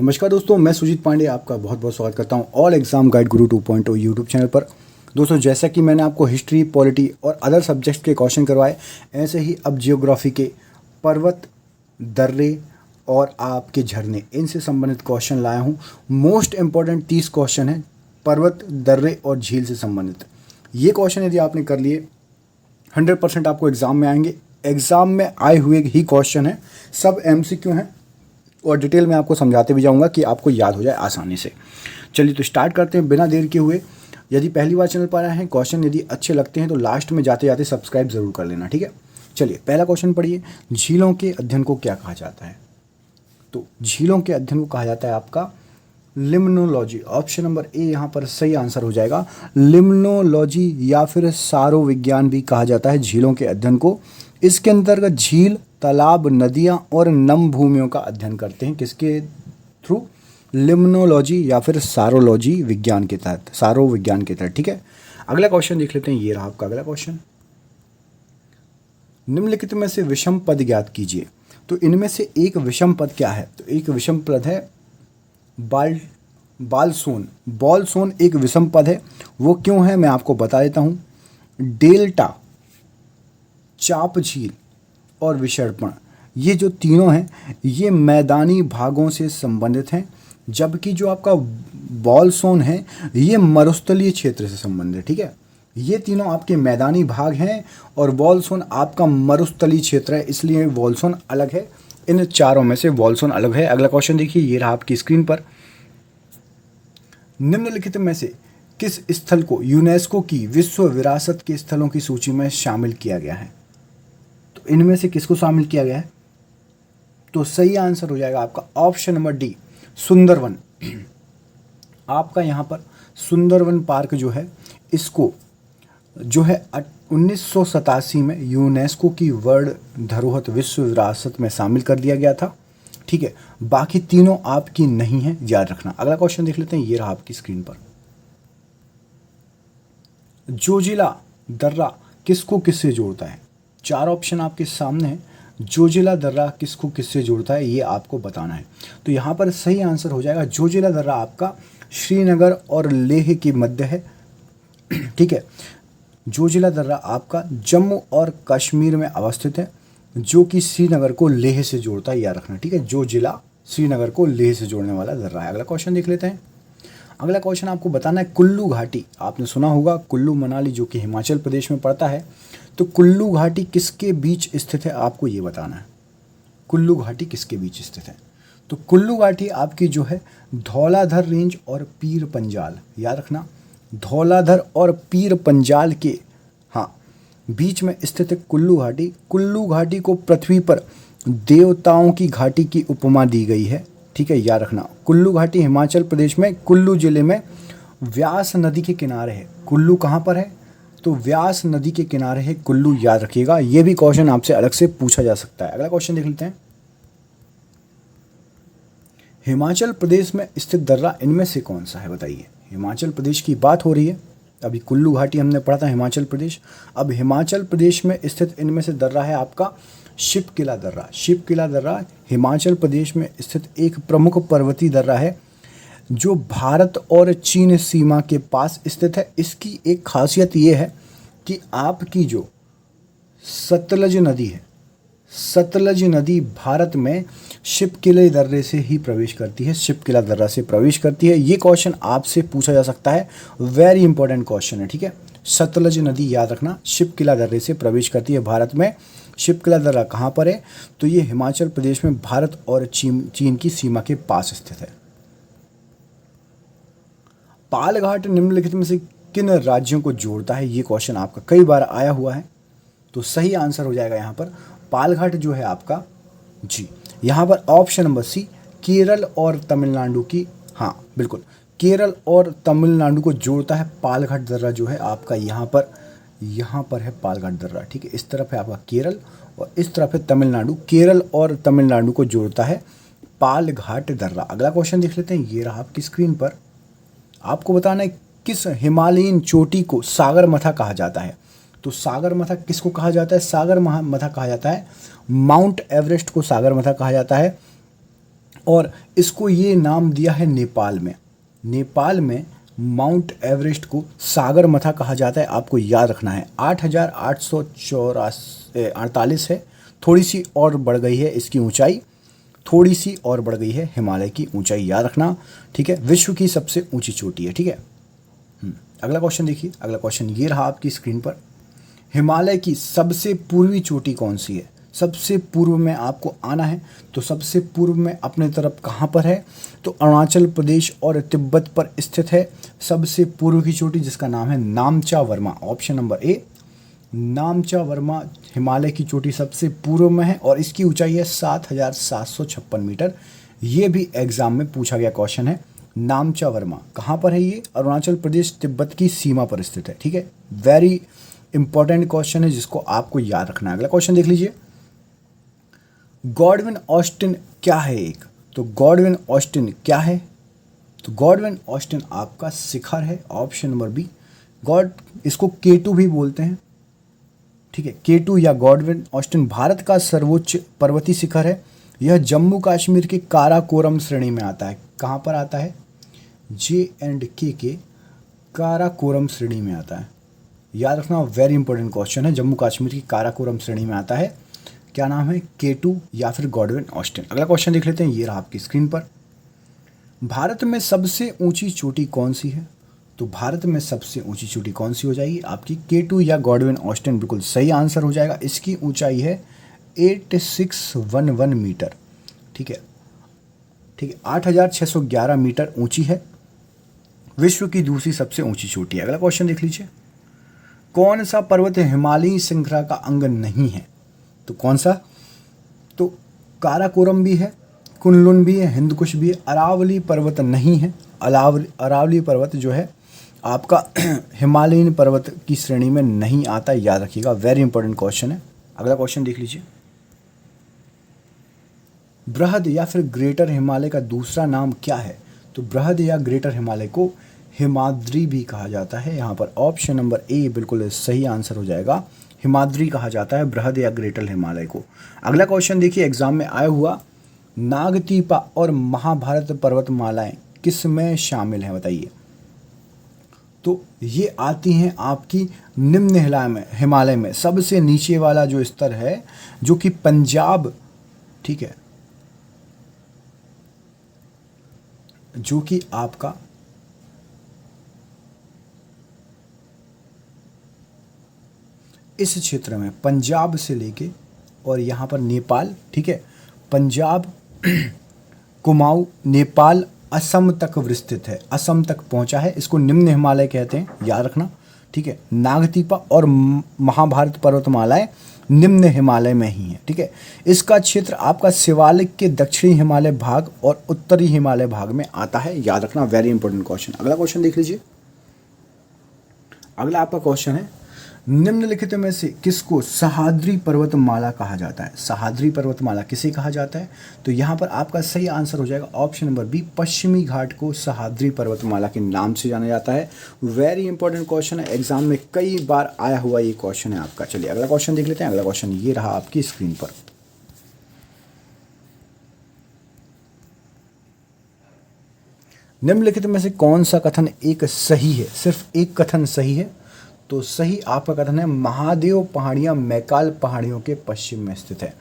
नमस्कार दोस्तों, मैं सुजीत पांडे आपका बहुत बहुत स्वागत करता हूं ऑल एग्जाम गाइड गुरु 2.0 यूट्यूब चैनल पर। दोस्तों, जैसा कि मैंने आपको हिस्ट्री, पॉलिटी और अदर सब्जेक्ट्स के क्वेश्चन करवाए, ऐसे ही अब जियोग्राफी के पर्वत, दर्रे और आपके झरने, इनसे संबंधित क्वेश्चन लाया हूं। मोस्ट इंपॉर्टेंट 30 क्वेश्चन हैं पर्वत, दर्रे और झील से संबंधित। ये क्वेश्चन यदि आपने कर लिए 100% आपको एग्ज़ाम में आएंगे। एग्ज़ाम में आए हुए ही क्वेश्चन हैं, सब MCQ हैं और डिटेल में आपको समझाते भी जाऊंगा कि आपको याद हो जाए आसानी से। चलिए तो स्टार्ट करते हैं बिना देर के हुए। यदि पहली बार चैनल पर आए हैं, क्वेश्चन यदि अच्छे लगते हैं तो लास्ट में जाते जाते सब्सक्राइब जरूर कर लेना, ठीक है। चलिए पहला क्वेश्चन पढ़िए, झीलों के अध्ययन को क्या कहा जाता है? तो झीलों के अध्ययन को कहा जाता है आपका लिम्नोलॉजी। ऑप्शन नंबर ए यहाँ पर सही आंसर हो जाएगा। लिम्नोलॉजी या फिर सारो विज्ञान भी कहा जाता है झीलों के अध्ययन को। इसके अंतर्गत झील, तालाब, नदियां और नम भूमियों का अध्ययन करते हैं। किसके थ्रू? लिम्नोलॉजी या फिर सारोलॉजी विज्ञान के तहत, सारो विज्ञान के तहत, ठीक है। अगला क्वेश्चन देख लेते हैं, ये रहा आपका अगला क्वेश्चन। निम्नलिखित में से विषम पद ज्ञात कीजिए। तो इनमें से एक विषम पद क्या है? तो एक विषम पद है बालसोन। बॉलसोन एक विषम पद है। वो क्यों है मैं आपको बता देता हूं। डेल्टा, चाप झील और विसर्पण, ये जो तीनों हैं ये मैदानी भागों से संबंधित हैं, जबकि जो आपका बॉलसोन है ये मरुस्थलीय क्षेत्र से संबंधित है, ठीक है। ये तीनों आपके मैदानी भाग हैं और बॉलसोन आपका मरुस्थलीय क्षेत्र है, इसलिए बॉलसोन अलग है। इन चारों में से बॉलसोन अलग है। अगला क्वेश्चन देखिए, ये रहा आपकी स्क्रीन पर। निम्नलिखित में से किस स्थल को यूनेस्को की विश्व विरासत के स्थलों की सूची में शामिल किया गया है? तो इनमें से किसको शामिल किया गया है? तो सही आंसर हो जाएगा आपका ऑप्शन नंबर डी, सुंदरवन। आपका यहाँ पर सुंदरवन पार्क जो है, इसको जो है 1987 में यूनेस्को की वर्ल्ड धरोहर विश्व विरासत में शामिल कर दिया गया था, ठीक है। बाकी तीनों आपकी नहीं है, याद रखना। अगला क्वेश्चन देख लेते हैं, ये रहा आपकी स्क्रीन पर। जोजिला दर्रा किसको किससे जोड़ता है? चार ऑप्शन आपके सामने हैं। जोजिला दर्रा किसको किससे जोड़ता है ये आपको बताना है। तो यहाँ पर सही आंसर हो जाएगा, जोजिला दर्रा आपका श्रीनगर और लेह के मध्य है, ठीक है। जोजिला दर्रा आपका जम्मू और कश्मीर में अवस्थित है, जो कि श्रीनगर को लेह से जोड़ता है, याद रखना, ठीक है। जोजिला श्रीनगर को लेह से जोड़ने वाला दर्रा है। अगला क्वेश्चन देख लेते हैं। अगला क्वेश्चन आपको बताना है, कुल्लू घाटी, आपने सुना होगा कुल्लू मनाली जो कि हिमाचल प्रदेश में पड़ता है। तो कुल्लू घाटी किसके बीच स्थित है आपको ये बताना है। कुल्लू घाटी किसके बीच स्थित है? तो कुल्लू घाटी आपकी जो है धौलाधर रेंज और पीर पंजाल, याद रखना, धौलाधर और पीर पंजाल के बीच में स्थित है कुल्लू घाटी। कुल्लू घाटी को पृथ्वी पर देवताओं की घाटी की उपमा दी गई है, ठीक है, याद रखना। कुल्लू घाटी हिमाचल प्रदेश में कुल्लू जिले में व्यास नदी के किनारे है। कुल्लू कहाँ पर है? तो व्यास नदी के किनारे है कुल्लू, याद रखिएगा। ये भी क्वेश्चन आपसे अलग से पूछा जा सकता है। अगला क्वेश्चन देख लेते हैं। हिमाचल प्रदेश में स्थित दर्रा इनमें से कौन सा है बताइए। हिमाचल प्रदेश की बात हो रही है, अभी कुल्लू घाटी हमने पढ़ा था हिमाचल प्रदेश। अब हिमाचल प्रदेश में स्थित इनमें से दर्रा है आपका शिपकिला दर्रा। शिपकिला दर्रा हिमाचल प्रदेश में स्थित एक प्रमुख पर्वतीय दर्रा है जो भारत और चीन सीमा के पास स्थित है। इसकी एक खासियत ये है कि आपकी जो सतलज नदी है, सतलज नदी भारत में शिपकिले दर्रे से ही प्रवेश करती है, शिपकिला दर्रा से प्रवेश करती है। ये क्वेश्चन आपसे पूछा जा सकता है, वेरी इंपॉर्टेंट क्वेश्चन है, ठीक है। सतलज नदी याद रखना शिपकिला दर्रे से प्रवेश करती है भारत में। शिपकिला दर्रा कहाँ पर है? तो ये हिमाचल प्रदेश में भारत और चीन की सीमा के पास स्थित है। पालघाट निम्नलिखित में से किन राज्यों को जोड़ता है? ये क्वेश्चन आपका कई बार आया हुआ है, तो सही आंसर हो जाएगा यहाँ पर पालघाट जो है आपका जी, यहाँ पर ऑप्शन नंबर सी, केरल और तमिलनाडु की, हाँ बिल्कुल, केरल और तमिलनाडु को जोड़ता है पालघाट दर्रा जो है आपका। यहाँ पर है पालघाट दर्रा, ठीक है। इस तरफ है आपका केरल और इस तरफ है तमिलनाडु। केरल और तमिलनाडु को जोड़ता है पालघाट दर्रा। अगला क्वेश्चन देख लेते हैं, ये रहा आपकी स्क्रीन पर। आपको बताना है किस हिमालयन चोटी को सागरमाथा कहा जाता है। तो सागरमाथा किसको कहा जाता है? सागरमाथा कहा जाता है माउंट एवरेस्ट को सागरमाथा कहा जाता है। और इसको ये नाम दिया है नेपाल में। नेपाल में माउंट एवरेस्ट को सागरमाथा कहा जाता है, आपको याद रखना है। 8,848 है, थोड़ी सी और बढ़ गई है इसकी ऊंचाई, थोड़ी सी और बढ़ गई है हिमालय की ऊंचाई, याद रखना, ठीक है। विश्व की सबसे ऊंची चोटी है, ठीक है। अगला क्वेश्चन देखिए, अगला क्वेश्चन ये रहा आपकी स्क्रीन पर। हिमालय की सबसे पूर्वी चोटी कौन सी है? सबसे पूर्व में आपको आना है, तो सबसे पूर्व में अपने तरफ कहाँ पर है? तो अरुणाचल प्रदेश और तिब्बत पर स्थित है सबसे पूर्व की चोटी, जिसका नाम है नामचा Verma. Option number A, नामचा Verma Himalaya की चोटी सबसे पूर्व में है और इसकी ऊंचाई है 7,756 मीटर। ये भी एग्जाम में पूछा गया क्वेश्चन है। नामचा वर्मा कहाँ पर है? ये अरुणाचल प्रदेश तिब्बत की सीमा पर स्थित है, ठीक है। वेरी इंपॉर्टेंट क्वेश्चन है जिसको आपको याद रखना है। अगला क्वेश्चन देख लीजिए, गॉडविन ऑस्टिन क्या है? एक तो गॉडविन ऑस्टिन क्या है? तो गॉडविन ऑस्टिन आपका शिखर है, ऑप्शन नंबर बी। इसको K2 भी बोलते हैं, ठीक है। K2 या गॉडविन ऑस्टिन भारत का सर्वोच्च पर्वतीय शिखर है। यह जम्मू कश्मीर के काराकोरम श्रेणी में आता है। कहाँ पर आता है? J&K के काराकोरम श्रेणी में आता है, याद रखना, वेरी इंपॉर्टेंट क्वेश्चन है। जम्मू कश्मीर की काराकोरम श्रेणी में आता है। क्या नाम है? K2 या फिर गॉडविन ऑस्टिन। अगला क्वेश्चन देख लेते हैं, ये रहा आपकी स्क्रीन पर। भारत में सबसे ऊंची चोटी कौन सी है? तो भारत में सबसे ऊंची चोटी कौन सी हो जाएगी आपकी? K2 या गॉडविन ऑस्टिन, बिल्कुल सही आंसर हो जाएगा। इसकी ऊंचाई है 8611 मीटर, ठीक है, ठीक है, 8611 मीटर ऊंची है। विश्व की दूसरी सबसे ऊंची चोटी है। अगला क्वेश्चन देख लीजिए, कौन सा पर्वत हिमालयी श्रृंखला का अंग नहीं है? तो कौन सा? तो काराकोरम भी है, कुनलुन भी है, हिंदकुश भी है, अरावली पर्वत नहीं है। अरावली पर्वत जो है आपका हिमालयन पर्वत की श्रेणी में नहीं आता, याद रखिएगा, वेरी इंपॉर्टेंट क्वेश्चन है। अगला क्वेश्चन देख लीजिए, बृहद या फिर ग्रेटर हिमालय का दूसरा नाम क्या है? तो बृहद या ग्रेटर हिमालय को हिमाद्री भी कहा जाता है। यहाँ पर ऑप्शन नंबर ए बिल्कुल सही आंसर हो जाएगा, हिमाद्री कहा जाता है बृहद या ग्रेटर हिमालय को। अगला क्वेश्चन देखिए, एग्जाम में आया हुआ, नागतीपा और महाभारत पर्वतमालाएं किस में शामिल हैं बताइए? तो ये आती हैं आपकी निम्न हिमालय में, सबसे नीचे वाला जो स्तर है, जो कि पंजाब, ठीक है, जो कि आपका इस क्षेत्र में पंजाब से लेके और यहाँ पर नेपाल, ठीक है, पंजाब कुमाऊं नेपाल असम तक विस्तृत है, असम तक पहुँचा है। इसको निम्न हिमालय कहते हैं, याद रखना, ठीक है। नागतीपा और महाभारत पर्वतमालाएं निम्न हिमालय में ही है, ठीक है। इसका क्षेत्र आपका शिवालिक के दक्षिणी हिमालय भाग और उत्तरी हिमालय भाग में आता है, याद रखना, वेरी इंपॉर्टेंट क्वेश्चन। अगला क्वेश्चन देख लीजिए, अगला आपका क्वेश्चन है, निम्नलिखित में से किसको सह्याद्री पर्वतमाला कहा जाता है? सह्याद्री पर्वतमाला किसे कहा जाता है? तो यहाँ पर आपका सही आंसर हो जाएगा ऑप्शन नंबर बी, पश्चिमी घाट को सह्याद्री पर्वतमाला के नाम से जाना जाता है। वेरी इंपॉर्टेंट क्वेश्चन है, एग्जाम में कई बार आया हुआ ये क्वेश्चन है आपका। चलिए अगला क्वेश्चन देख लेते हैं। अगला क्वेश्चन ये रहा आपकी स्क्रीन पर, निम्नलिखित में से कौन सा कथन एक सही है? सिर्फ एक कथन सही है। तो सही आपका कथन है, महादेव पहाड़ियाँ मैकाल पहाड़ियों के पश्चिम में स्थित है।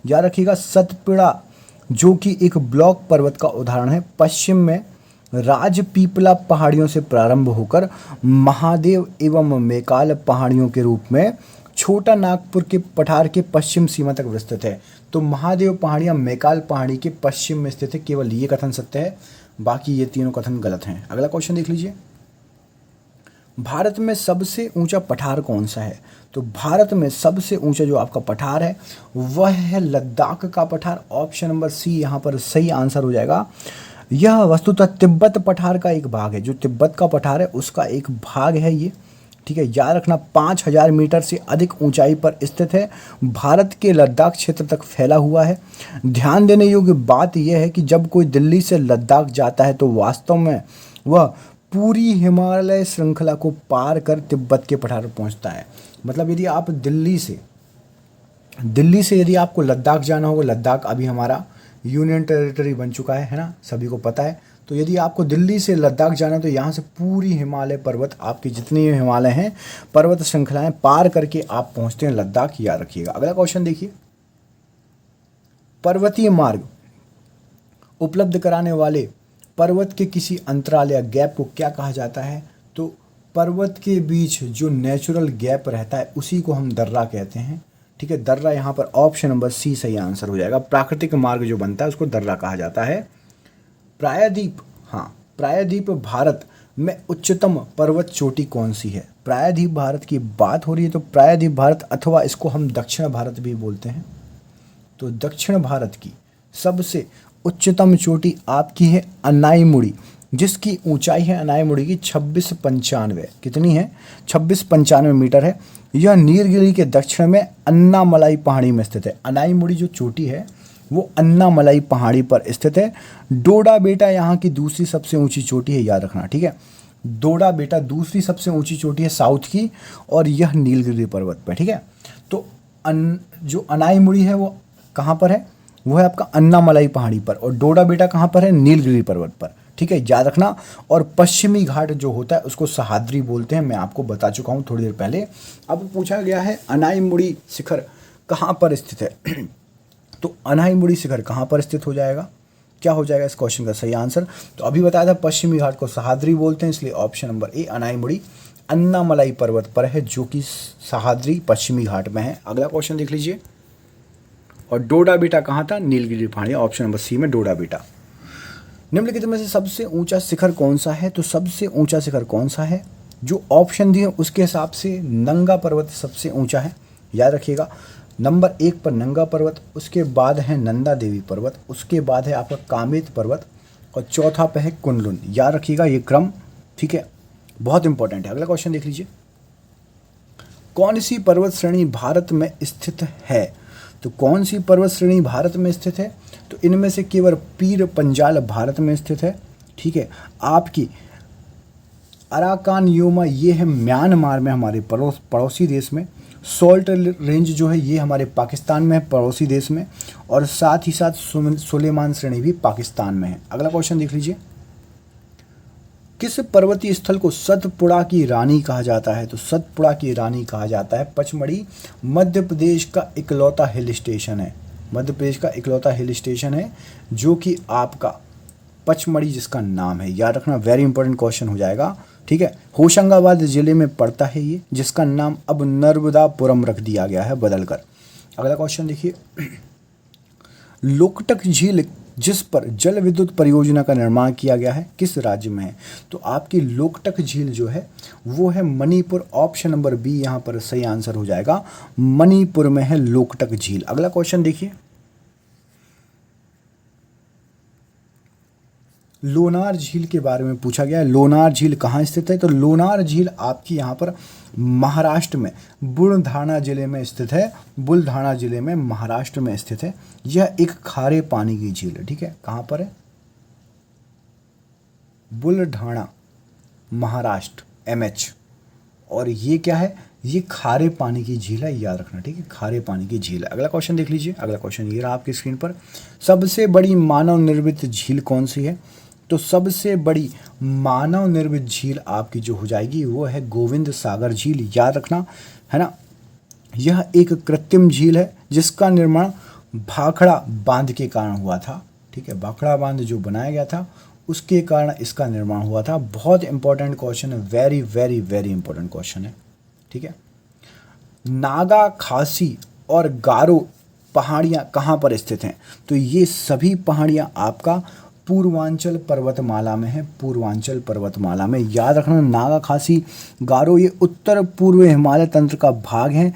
याद रखिएगा, सतपुड़ा जो कि एक ब्लॉक पर्वत का उदाहरण है, पश्चिम में राजपीपला पहाड़ियों से प्रारंभ होकर महादेव एवं मैकाल पहाड़ियों के रूप में छोटा नागपुर के पठार के पश्चिम सीमा तक विस्तृत है। तो महादेव पहाड़ियाँ मैकाल पहाड़ी के पश्चिम में स्थित है, केवल ये कथन सत्य है, बाकी ये तीनों कथन गलत हैं। अगला क्वेश्चन देख लीजिए, भारत में सबसे ऊंचा पठार कौन सा है? तो भारत में सबसे ऊंचा जो आपका पठार है वह है लद्दाख का पठार। ऑप्शन नंबर सी यहाँ पर सही आंसर हो जाएगा। यह वस्तुतः तिब्बत पठार का एक भाग है, जो तिब्बत का पठार है उसका एक भाग है ये, ठीक है। याद रखना, 5000 मीटर से अधिक ऊंचाई पर स्थित है, भारत के लद्दाख क्षेत्र तक फैला हुआ है। ध्यान देने योग्य बात यह है कि जब कोई दिल्ली से लद्दाख जाता है तो वास्तव में वह पूरी हिमालय श्रृंखला को पार कर तिब्बत के पठार पर पहुंचता है। मतलब यदि आप दिल्ली से यदि आपको लद्दाख जाना होगा, लद्दाख अभी हमारा यूनियन टेरिटरी बन चुका है ना, सभी को पता है। तो यदि आपको दिल्ली से लद्दाख जाना है तो यहाँ से पूरी हिमालय पर्वत, आपकी जितनी हिमालय हैं पर्वत श्रृंखलाएं पार करके आप पहुँचते हैं लद्दाख, याद रखिएगा। अगला क्वेश्चन देखिए, पर्वतीय मार्ग उपलब्ध कराने वाले पर्वत के किसी अंतराल या गैप को क्या कहा जाता है? तो पर्वत के बीच जो नेचुरल गैप रहता है उसी को हम दर्रा कहते हैं, ठीक है। दर्रा यहाँ पर ऑप्शन नंबर सी सही आंसर हो जाएगा। प्राकृतिक मार्ग जो बनता है उसको दर्रा कहा जाता है। प्रायद्वीप, हाँ, प्रायद्वीप भारत में उच्चतम पर्वत चोटी कौन सी है? प्रायद्वीप भारत की बात हो रही है तो प्रायद्वीप भारत, अथवा इसको हम दक्षिण भारत भी बोलते हैं, तो दक्षिण भारत की सबसे उच्चतम चोटी आपकी है अनाईमुड़ी, जिसकी ऊंचाई है अनाईमुड़ी की 2695। कितनी है? 2695 मीटर है। यह नीलगिरी के दक्षिण में अन्नामलाई पहाड़ी में स्थित है। अनाईमुड़ी जो चोटी है वो अन्नामलाई पहाड़ी पर स्थित है। डोडा बेटा यहाँ की दूसरी सबसे ऊंची चोटी है, याद रखना, ठीक है। डोडा बेटा दूसरी सबसे ऊंची चोटी है साउथ की, और यह नीलगिरी पर्वत पर, ठीक है। तो जो अनाईमुड़ी है वो कहाँ पर है? वो है आपका अन्नामलाई पहाड़ी पर, और डोडा बेटा कहाँ पर है? नीलगिरी पर्वत पर, ठीक है, याद रखना। और पश्चिमी घाट जो होता है उसको सह्याद्री बोलते हैं, मैं आपको बता चुका हूँ थोड़ी देर पहले। अब पूछा गया है अनाईमुड़ी शिखर कहाँ पर स्थित है तो अनाईमुड़ी शिखर कहाँ पर स्थित हो जाएगा? क्या हो जाएगा इस क्वेश्चन का सही आंसर? तो अभी बताया था पश्चिमी घाट को सह्याद्री बोलते हैं, इसलिए option number A Anamudi Annamalai पर्वत पर है, जो कि सह्याद्री पश्चिमी घाट में है। अगला क्वेश्चन देख लीजिए, और डोडा बेटा कहाँ था? नीलगिरी पहाड़ी, ऑप्शन नंबर सी में डोडा बेटा। निम्नलिखित में से सबसे ऊंचा शिखर कौन सा है? तो सबसे ऊंचा शिखर कौन सा है? जो ऑप्शन दिए उसके हिसाब से नंगा पर्वत सबसे ऊंचा है, याद रखिएगा। नंबर 1 पर नंगा पर्वत, उसके बाद है नंदा देवी पर्वत, उसके बाद है आपका कामेत पर्वत, और चौथा पे है कुनलुन। याद रखिएगा ये क्रम, ठीक है, बहुत इंपॉर्टेंट है। अगला क्वेश्चन देख लीजिए, कौन सी पर्वत श्रेणी भारत में स्थित है? तो कौन सी पर्वत श्रेणी भारत में स्थित है? तो इनमें से केवल पीर पंजाल भारत में स्थित है, ठीक है। आपकी अराकान योमा ये है म्यांमार में, हमारे पड़ोसी देश में। सॉल्ट रेंज जो है ये हमारे पाकिस्तान में है, पड़ोसी देश में, और साथ ही साथ सुलेमान श्रेणी भी पाकिस्तान में है। अगला क्वेश्चन देख लीजिए, किस पर्वतीय स्थल को सतपुड़ा की रानी कहा जाता है? तो सतपुड़ा की रानी कहा जाता है पचमढ़ी, मध्य प्रदेश का इकलौता हिल स्टेशन है। मध्य प्रदेश का इकलौता हिल स्टेशन है जो कि आपका पचमढ़ी जिसका नाम है, याद रखना, वेरी इंपॉर्टेंट क्वेश्चन हो जाएगा, ठीक है। होशंगाबाद जिले में पड़ता है ये, जिसका नाम अब नर्मदापुरम रख दिया गया है बदलकर। अगला क्वेश्चन देखिए, लोकटक झील जिस पर जल विद्युत परियोजना का निर्माण किया गया है किस राज्य में है? तो आपकी लोकटक झील जो है वो है मणिपुर, ऑप्शन नंबर बी यहाँ पर सही आंसर हो जाएगा। मणिपुर में है लोकटक झील। अगला क्वेश्चन देखिए, लोनार झील के बारे में पूछा गया है। लोनार झील कहाँ स्थित है? तो लोनार झील आपकी यहाँ पर महाराष्ट्र में बुलढाणा जिले में स्थित है। बुलढाणा जिले में महाराष्ट्र में स्थित है। यह एक खारे पानी की झील है, ठीक है। कहाँ पर है? बुलढाणा, महाराष्ट्र, MH। और ये क्या है? ये खारे पानी की झील है, याद रखना, ठीक है, खारे पानी की झील है। अगला क्वेश्चन देख लीजिए। अगला क्वेश्चन ये रहा आपकी स्क्रीन पर, सबसे बड़ी मानव निर्मित झील कौन सी है? तो सबसे बड़ी मानव निर्मित झील आपकी जो हो जाएगी वो है गोविंद सागर झील, याद रखना, है ना। यह एक कृत्रिम झील है जिसका निर्माण भाखड़ा बांध के कारण हुआ था, ठीक है। भाखड़ा बांध जो बनाया गया था उसके कारण इसका निर्माण हुआ था। बहुत इंपॉर्टेंट क्वेश्चन है, very very very important question है, ठीक है। नागा, खासी और गारो पहाड़ियाँ कहाँ पर स्थित हैं? तो ये सभी पहाड़ियाँ आपका पूर्वांचल पर्वतमाला में है, पूर्वांचल पर्वतमाला में, याद रखना। नागा, खासी, गारो ये उत्तर पूर्व हिमालय तंत्र का भाग है।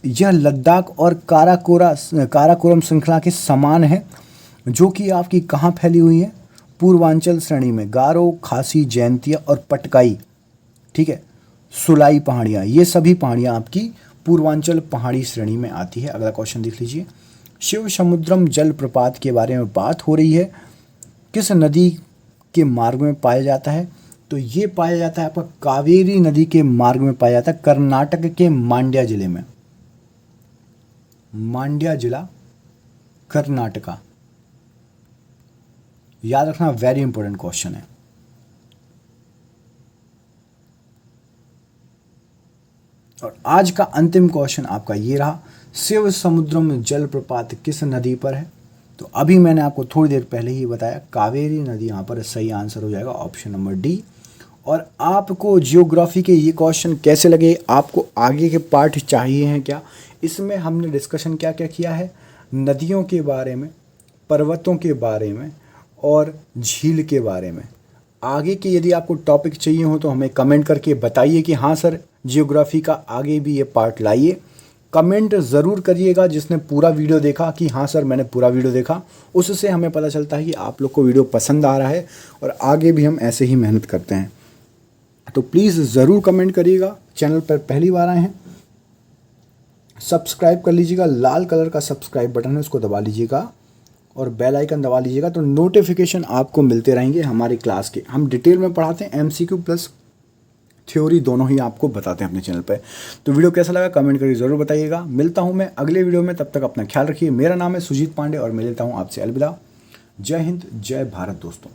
यह लद्दाख और काराकोरम श्रृंखला के समान है, जो कि आपकी कहाँ फैली हुई है? पूर्वांचल श्रेणी में। गारो, खासी, जयंतिया और पटकाई, ठीक है, सुलाई पहाड़ियाँ, ये सभी पहाड़ियाँ आपकी पूर्वांचल पहाड़ी श्रेणी में आती है। अगला क्वेश्चन देख लीजिए, शिव समुद्रम जलप्रपात के बारे में बात हो रही है, किस नदी के मार्ग में पाया जाता है? तो ये पाया जाता है आपका कावेरी नदी के मार्ग में पाया जाता है, कर्नाटक के मांड्या जिले में। मांड्या जिला, कर्नाटका, याद रखना, वेरी इंपॉर्टेंट क्वेश्चन है। और आज का अंतिम क्वेश्चन आपका ये रहा, शिव समुद्रम जलप्रपात किस नदी पर है? तो अभी मैंने आपको थोड़ी देर पहले ही बताया, कावेरी नदी यहाँ पर सही आंसर हो जाएगा, ऑप्शन नंबर डी। और आपको जियोग्राफी के ये क्वेश्चन कैसे लगे, आपको आगे के पार्ट चाहिए हैं क्या? इसमें हमने डिस्कशन क्या क्या किया है, नदियों के बारे में, पर्वतों के बारे में और झील के बारे में। आगे के यदि आपको टॉपिक चाहिए हो तो हमें कमेंट करके बताइए कि हाँ सर जियोग्राफी का आगे भी ये पार्ट लाइए। कमेंट ज़रूर करिएगा जिसने पूरा वीडियो देखा कि हाँ सर मैंने पूरा वीडियो देखा, उससे हमें पता चलता है कि आप लोग को वीडियो पसंद आ रहा है और आगे भी हम ऐसे ही मेहनत करते हैं। तो प्लीज़ ज़रूर कमेंट करिएगा। चैनल पर पहली बार आए हैं सब्सक्राइब कर लीजिएगा, लाल कलर का सब्सक्राइब बटन है उसको दबा लीजिएगा और बेल आइकन दबा लीजिएगा, तो नोटिफिकेशन आपको मिलते रहेंगे हमारी क्लास के। हम डिटेल में पढ़ाते हैं, एमसीक्यू प्लस थ्योरी दोनों ही आपको बताते हैं अपने चैनल पे। तो वीडियो कैसा लगा कमेंट करके ज़रूर बताइएगा। मिलता हूँ मैं अगले वीडियो में, तब तक अपना ख्याल रखिए। मेरा नाम है सुजीत पांडे और मैं लेता हूँ आपसे अलविदा। जय हिंद, जय भारत दोस्तों।